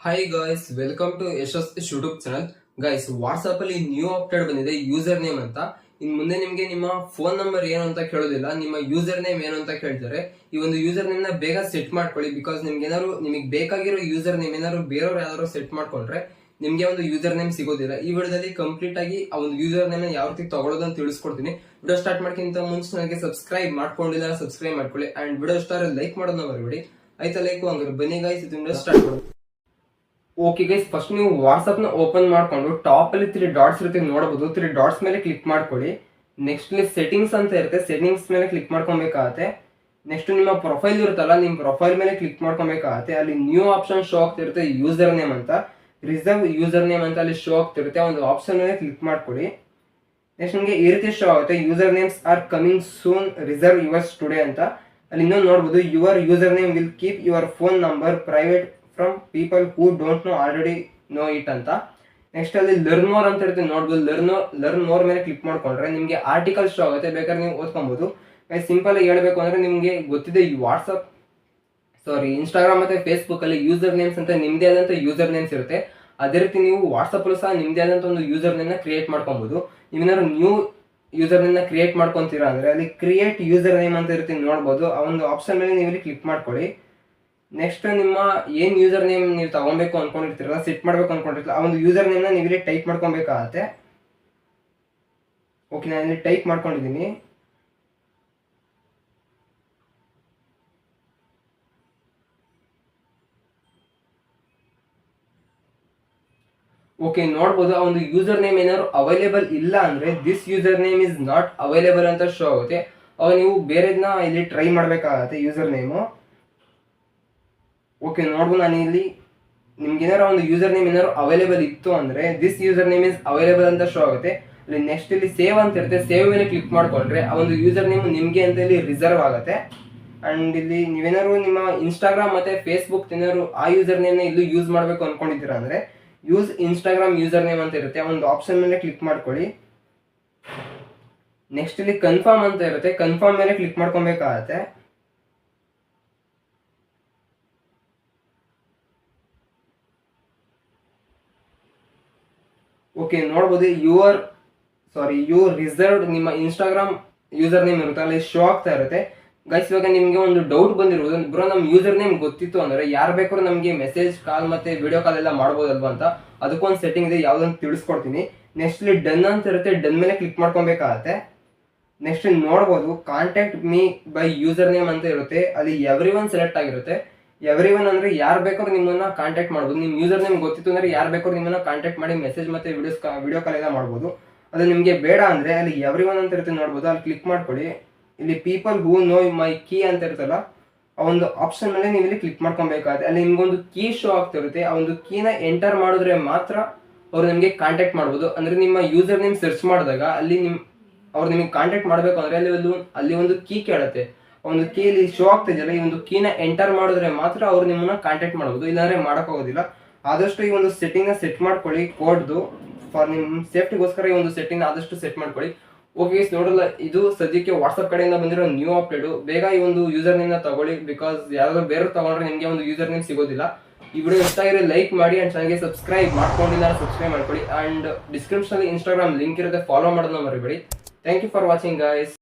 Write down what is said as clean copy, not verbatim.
Hi guys, welcome to Yashas YouTube channel. Guys, WhatsApp ಅಲ್ಲಿ new update ಬಂದಿದೆ user name ಅಂತ. ಇನ್ ಮುಂದೆ ನಿಮ್ಗೆ ನಿಮ್ಮ ಫೋನ್ ನಂಬರ್ ಏನು ಅಂತ ಕೇಳೋದಿಲ್ಲ, ನಿಮ್ಮ ಯೂಸರ್ ನೇಮ್ ಏನು ಅಂತ ಕೇಳ್ತಾರೆ. ಈ ಒಂದು ಯೂಸರ್ ನೇಮ್ ನ ಬೇಗ ಸೆಟ್ ಮಾಡ್ಕೊಳ್ಳಿ. ಬಿಕಾಸ್ ನಿಮಗೆ ಬೇಕಾಗಿರೋ ಯೂಸರ್ ನೇಮ್ ಏನಾದ್ರು ಬೇರೆಯವ್ರು ಯಾರು ಸೆಟ್ ಮಾಡ್ಕೊಂಡ್ರೆ ನಿಮ್ಗೆ ಒಂದು ಯೂಸರ್ ನೇಮ್ ಸಿಗೋದಿಲ್ಲ. ಈ ವಿಡಿಯೋದಲ್ಲಿ ಕಂಪ್ಲೀಟ್ ಆಗಿ ಆ ಒಂದು ಯೂಸರ್ ನೇಮ್ ಯಾವ ರೀತಿ ತಗೊಳ್ಳೋದು ಅಂತ ತಿಳಿಸ್ಕೊಡ್ತೀನಿ. ವಿಡಿಯೋ ಸ್ಟಾರ್ಟ್ ಮಾಡ್ಕಿಂತ ಮುಂಚೆ ನನಗೆ ಸಬ್ಸ್ಕ್ರೈಬ್ ಮಾಡ್ಕೊಂಡಿಲ್ಲ, ಸಬ್ಸ್ಕ್ರೈಬ್ ಮಾಡ್ಕೊಳ್ಳಿ. ಅಂಡ್ ವಿಡಿಯೋ ಸ್ಟಾರ್ ಲೈಕ್ ಮಾಡೋದನ್ನ ಮರಿಬೇಡಿ. ಆಯ್ತಾ? ಲೈಕ್ ಹಂಗಾರೆ ಬನ್ನಿ ಗೈಸ್, ವಿಡಿಯೋ ಸ್ಟಾರ್ಟ್ ಮಾಡೋದು. ಓಕೆ ಗೈಸ್, ಫಸ್ಟ್ ನೀವು ವಾಟ್ಸ್ಆಪ್ ನ ಓಪನ್ ಮಾಡ್ಕೊಂಡು ಟಾಪ್ ಅಲ್ಲಿ 3 ಡಾಟ್ಸ್ ಇರುತ್ತೆ ನೋಡಬಹುದು. 3 ಡಾಟ್ಸ್ ಮೇಲೆ ಕ್ಲಿಕ್ ಮಾಡ್ಕೊಳ್ಳಿ. ನೆಕ್ಸ್ಟ್ ಇಲ್ಲಿ ಸೆಟ್ಟಿಂಗ್ಸ್ ಅಂತ ಇರುತ್ತೆ, ಸೆಟ್ಟಿಂಗ್ಸ್ ಮೇಲೆ ಕ್ಲಿಕ್ ಮಾಡ್ಕೊಬೇಕಾಗತ್ತೆ. ನೆಕ್ಸ್ಟ್ ನಿಮ್ಮ ಪ್ರೊಫೈಲ್ ಇರುತ್ತಲ್ಲ, ನಿಮ್ಮ ಪ್ರೊಫೈಲ್ ಮೇಲೆ ಕ್ಲಿಕ್ ಮಾಡ್ಕೊಬೇಕಾಗತ್ತೆ. ಅಲ್ಲಿ ನ್ಯೂ ಆಪ್ಷನ್ ಶೋ ಆಗ್ತಿರುತ್ತೆ, ಯೂಸರ್ ನೇಮ್ ಅಂತ, ರಿಸರ್ವ್ ಯೂಸರ್ ನೇಮ್ ಅಂತ ಅಲ್ಲಿ ಶೋ ಆಗ್ತಿರುತ್ತೆ. ಒಂದು ಆಪ್ಷನ್ ಮೇಲೆ ಕ್ಲಿಕ್ ಮಾಡ್ಕೊಳ್ಳಿ. ನೆಕ್ಸ್ಟ್ ನಿಮಗೆ ಈ ರೀತಿ ಶೋ ಆಗುತ್ತೆ, user names are coming soon, reserve yours today ಅಂತ. ಅಲ್ಲಿ ಇನ್ನೊಂದು ನೋಡಬಹುದು, your user name will keep your phone number private from people who don't know already no it ಅಂತ. ನೆಕ್ಸ್ಟ್ ಅಲ್ಲಿ ಲರ್ನ್ ಮೋರ್ ಅಂತ ಇರುತ್ತೆ ನೋಡ್ಬೋದು. ಲರ್ನ್ ಮೋರ್ ಮೇಲೆ ಕ್ಲಿಕ್ ಮಾಡ್ಕೊಂಡ್ರೆ ನಿಮಗೆ ಆರ್ಟಿಕಲ್ ಶೋ ಆಗುತ್ತೆ, ಬೇಕಾದ್ರೆ ನೀವು ಓದ್ಕೊಬಹುದು. ಸಿಂಪಲ್ ಆಗಿ ಹೇಳ್ಬೇಕು ಅಂದ್ರೆ, ನಿಮಗೆ ಗೊತ್ತಿದೆ ಇನ್ಸ್ಟಾಗ್ರಾಮ್ ಮತ್ತೆ ಫೇಸ್ಬುಕ್ ಅಲ್ಲಿ ಯೂಸರ್ ನೇಮ್ಸ್ ಅಂತ ನಿಮ್ದೇ ಆದಂತ ಯೂಸರ್ ನೇಮ್ಸ್ ಇರುತ್ತೆ. ಅದೇ ರೀತಿ ನೀವು ವಾಟ್ಸ್ಆಪ್ ಅಲ್ಲೂ ಸಹ ನಿಮ್ದೇ ಆದಂತ ಒಂದು ಯೂಸರ್ ನೇಮ್ ನ ಕ್ರಿಯೇಟ್ ಮಾಡ್ಕೊಬಹುದು. ನೀವೇನಾದ್ರು ನ್ಯೂ ಯೂಸರ್ ನೇಮ್ ನ ಕ್ರಿಯೇಟ್ ಮಾಡ್ಕೊಂತೀರಾ ಅಂದ್ರೆ ಅಲ್ಲಿ ಕ್ರಿಯೇಟ್ ಯೂಸರ್ ನೇಮ್ ಅಂತ ಇರುತ್ತೆ ನೋಡ್ಬೋದು. ಆ ಒಂದು ಆಪ್ಷನ್ ಮೇಲೆ ನೀವು ಇಲ್ಲಿ ಕ್ಲಿಕ್ ಮಾಡ್ಕೊಳ್ಳಿ. ನೆಕ್ಸ್ಟ್ ನಿಮ್ಮ ಏನ್ ಯೂಸರ್ ನೇಮ್ ನೀವು ತಗೊಬೇಕು ಅನ್ಕೊಂಡಿರ್ತೀರಲ್ಲ, ಸೆಟ್ ಮಾಡ್ಬೇಕು ಅನ್ಕೊಂಡಿರ್ತೀರ, ಆ ಒಂದು ಯೂಸರ್ ನೇಮ್ ನ ನೀವು ಇಲ್ಲಿ ಟೈಪ್ ಮಾಡ್ಕೊಬೇಕಾಗತ್ತೆ. ಓಕೆ, ನಾನು ಇಲ್ಲಿ ಟೈಪ್ ಮಾಡ್ಕೊಂಡಿದ್ದೀನಿ. ಓಕೆ, ನೋಡ್ಬೋದು ಆ ಒಂದು ಯೂಸರ್ ನೇಮ್ ಏನಾದ್ರು ಅವೈಲೇಬಲ್ ಇಲ್ಲ ಅಂದ್ರೆ this user name is not available ಅಂತ ಶೋ ಆಗುತ್ತೆ. ಅವಾಗ ನೀವು ಬೇರೆದನ್ನ ಇಲ್ಲಿ ಟ್ರೈ ಮಾಡ್ಬೇಕಾಗತ್ತೆ ಯೂಸರ್ ನೇಮು. ಓಕೆ, ನೋಡ್ಬೋದು ನಾನು ಇಲ್ಲಿ ನಿಮ್ಗೆ ಏನಾರು ಒಂದು ಯೂಸರ್ ನೇಮ್ ಏನಾದ್ರು ಅವೈಲೇಬಲ್ ಇತ್ತು ಅಂದ್ರೆ this user name is available ಅಂತ ಶೋ ಆಗುತ್ತೆ. ಇಲ್ಲಿ ನೆಕ್ಸ್ಟ್ ಇಲ್ಲಿ ಸೇವ್ ಅಂತ ಇರುತ್ತೆ, ಸೇವ್ ಮೇಲೆ ಕ್ಲಿಕ್ ಮಾಡ್ಕೊಂಡ್ರೆ ಆ ಒಂದು ಯೂಸರ್ ನೇಮ್ ನಿಮ್ಗೆ ಅಂತ ಇಲ್ಲಿ ರಿಸರ್ವ್ ಆಗುತ್ತೆ. ಅಂಡ್ ಇಲ್ಲಿ ನೀವೇನಾದ್ರು ನಿಮ್ಮ ಇನ್ಸ್ಟಾಗ್ರಾಮ್ ಮತ್ತೆ ಫೇಸ್ಬುಕ್ ಏನಾದ್ರು ಆ ಯೂಸರ್ ನೇಮ್ ನ ಇಲ್ಲಿ ಯೂಸ್ ಮಾಡ್ಬೇಕು ಅನ್ಕೊಂಡಿದ್ದೀರಾ ಅಂದ್ರೆ ಯೂಸ್ ಇನ್ಸ್ಟಾಗ್ರಾಮ್ ಯೂಸರ್ ನೇಮ್ ಅಂತ ಇರುತ್ತೆ, ಆ ಒಂದು ಆಪ್ಷನ್ ಮೇಲೆ ಕ್ಲಿಕ್ ಮಾಡ್ಕೊಳ್ಳಿ. ನೆಕ್ಸ್ಟ್ ಇಲ್ಲಿ ಕನ್ಫರ್ಮ್ ಅಂತ ಇರುತ್ತೆ, ಕನ್ಫರ್ಮ್ ಮೇಲೆ ಕ್ಲಿಕ್ ಮಾಡ್ಕೊಬೇಕಾಗತ್ತೆ. ಓಕೆ, ನೋಡ್ಬೋದು ಯು ರಿಸರ್ವ್ಡ್ ನಿಮ್ಮ ಇನ್ಸ್ಟಾಗ್ರಾಮ್ ಯೂಸರ್ ನೇಮ್ ಇರುತ್ತೆ, ಅಲ್ಲಿ ಶೋ ಆಗ್ತಾ ಇರುತ್ತೆ. ಗೈಸ್, ಇವಾಗ ನಿಮ್ಗೆ ಒಂದು ಡೌಟ್ ಬಂದಿರ್ಬೋದು, ಬ್ರೋ ನಮ್ಮ ಯೂಸರ್ ನೇಮ್ ಗೊತ್ತಿತ್ತು ಅಂದ್ರೆ ಯಾರು ಬೇಕಾದ್ರೂ ನಮಗೆ ಮೆಸೇಜ್ ಕಾಲ್ ಮತ್ತೆ ವಿಡಿಯೋ ಕಾಲ್ ಎಲ್ಲ ಮಾಡ್ಬೋದಲ್ವಾ ಅಂತ. ಅದಕ್ಕೊಂದು ಸೆಟ್ಟಿಂಗ್ ಇದೆ, ಯಾವ್ದಂತ ತಿಳಿಸ್ಕೊಡ್ತೀನಿ. ನೆಕ್ಸ್ಟ್ ಇಲ್ಲಿ ಡನ್ ಅಂತ ಇರುತ್ತೆ, ಡನ್ ಮೇಲೆ ಕ್ಲಿಕ್ ಮಾಡ್ಕೊಬೇಕಾಗತ್ತೆ. ನೆಕ್ಸ್ಟ್ ಇಲ್ಲಿ ನೋಡ್ಬೋದು contact me by user name ಅಂತ ಇರುತ್ತೆ, ಅಲ್ಲಿ ಎವ್ರಿ ಒನ್ ಸೆಲೆಕ್ಟ್ ಆಗಿರುತ್ತೆ. ಎವ್ರಿ ಒನ್ ಅಂದ್ರೆ ಯಾರು ಬೇಕಾದ್ರೂ ನಿಮ್ಮನ್ನ ಕಾಂಟ್ಯಾಕ್ಟ್ ಮಾಡ್ಬೋದು. ನಿಮ್ ಯೂಸರ್ ನೇಮ್ ಗೊತ್ತಿತ್ತು ಅಂದ್ರೆ ಯಾರು ಬೇಕಾದ್ರೂ ನಿಮ್ಮನ್ನ ಕಾಂಟ್ಯಾಕ್ಟ್ ಮಾಡಿ ಮೆಸೇಜ್ ಮತ್ತೆ ವಿಡಿಯೋ ಕಾಲ್ ಎಲ್ಲ ಮಾಡ್ಬೋದು. ಅದು ನಿಮಗೆ ಬೇಡ ಅಂದ್ರೆ ಅಲ್ಲಿ ಎವ್ರಿ ಒನ್ ಅಂತ ಇರುತ್ತೆ ನೋಡ್ಬೋದು, ಅಲ್ಲಿ ಕ್ಲಿಕ್ ಮಾಡ್ಕೊಳ್ಳಿ. ಇಲ್ಲಿ people who know my key ಅಂತ ಇರುತ್ತಲ್ಲ, ಆ ಒಂದು ಆಪ್ಷನ್ ಮೇಲೆ ನೀವು ಇಲ್ಲಿ ಕ್ಲಿಕ್ ಮಾಡ್ಕೊಬೇಕಾಗುತ್ತೆ. ಅಲ್ಲಿ ನಿಮ್ಗೊಂದು ಕೀ ಶೋ ಆಗ್ತಿರುತ್ತೆ, ಆ ಒಂದು ಕೀನ ಎಂಟರ್ ಮಾಡಿದ್ರೆ ಮಾತ್ರ ಅವ್ರು ನಿಮಗೆ ಕಾಂಟ್ಯಾಕ್ಟ್ ಮಾಡ್ಬೋದು. ಅಂದ್ರೆ ನಿಮ್ಮ ಯೂಸರ್ ನೇಮ್ ಸರ್ಚ್ ಮಾಡಿದಾಗ ಅಲ್ಲಿ ಅವ್ರು ನಿಮಗೆ ಕಾಂಟ್ಯಾಕ್ಟ್ ಮಾಡಬೇಕು ಅಂದ್ರೆ ಅಲ್ಲಿ ಒಂದು ಕೀ ಕೇಳುತ್ತೆ. ಒಂದು ಕೀಲಿ ಶೋ ಆಗ್ತಿದೆಯಲ್ಲ, ಈ ಒಂದು ಕೀನ ಎಂಟರ್ ಮಾಡಿದ್ರೆ ಮಾತ್ರ ಅವ್ರು ನಿಮ್ಮನ್ನ ಕಾಂಟ್ಯಾಕ್ಟ್ ಮಾಡಬಹುದು, ಇಲ್ಲಾಂದ್ರೆ ಮಾಡೋಕ್ಕಾಗೋದಿಲ್ಲ. ಆದಷ್ಟು ಈ ಒಂದು ಸೆಟ್ಟಿಂಗ್ ನ ಸೆಟ್ ಮಾಡ್ಕೊಳ್ಳಿ, ಕೋಡ್ದು ಫಾರ್ ನಿಮ್ ಸೇಫ್ಟಿಗೋಸ್ಕರ ಈ ಒಂದು ಸೆಟ್ಟಿಂಗ್ ಆದಷ್ಟು ಸೆಟ್ ಮಾಡ್ಕೊಳ್ಳಿ. ಓಕೆ, ನೋಡಲ್ಲ, ಇದು ಸದ್ಯಕ್ಕೆ ವಾಟ್ಸ್ಆಪ್ ಕಡೆಯಿಂದ ಬಂದಿರೋ ನ್ಯೂ ಅಪ್ಡೇಟ್. ಬೇಗ ಈ ಒಂದು ಯೂಸರ್ ನೇಮ್ ನ ತಗೊಳ್ಳಿ, ಬಿಕಾಸ್ ಯಾರಾದ್ರೂ ಬೇರೆ ತಗೊಂಡ್ರೆ ನಿಮಗೆ ಒಂದು ಯೂಸರ್ ನೇಮ್ ಸಿಗೋದಿಲ್ಲ. ಈ ವಿಡಿಯೋ ಇಷ್ಟ ಆಗಿರೋ ಲೈಕ್ ಮಾಡಿ ಅಂಡ್ ಚಾನಲ್ಗೆ ಸಬ್ಸ್ಕ್ರೈಬ್ ಮಾಡ್ಕೊಂಡಿಲ್ಲ ಸಬ್ಸ್ಕ್ರೈಬ್ ಮಾಡ್ಕೊಳ್ಳಿ. ಅಂಡ್ ಡಿಸ್ಕ್ರಿಪ್ಷನ್ ಅಲ್ಲಿ ಇನ್ಸ್ಟಾಗ್ರಾಮ್ ಲಿಂಕ್ ಇರುತ್ತೆ, ಫಾಲೋ ಮಾಡೋದನ್ನ ಮರಿಬೇಡಿ. Thank you for watching guys.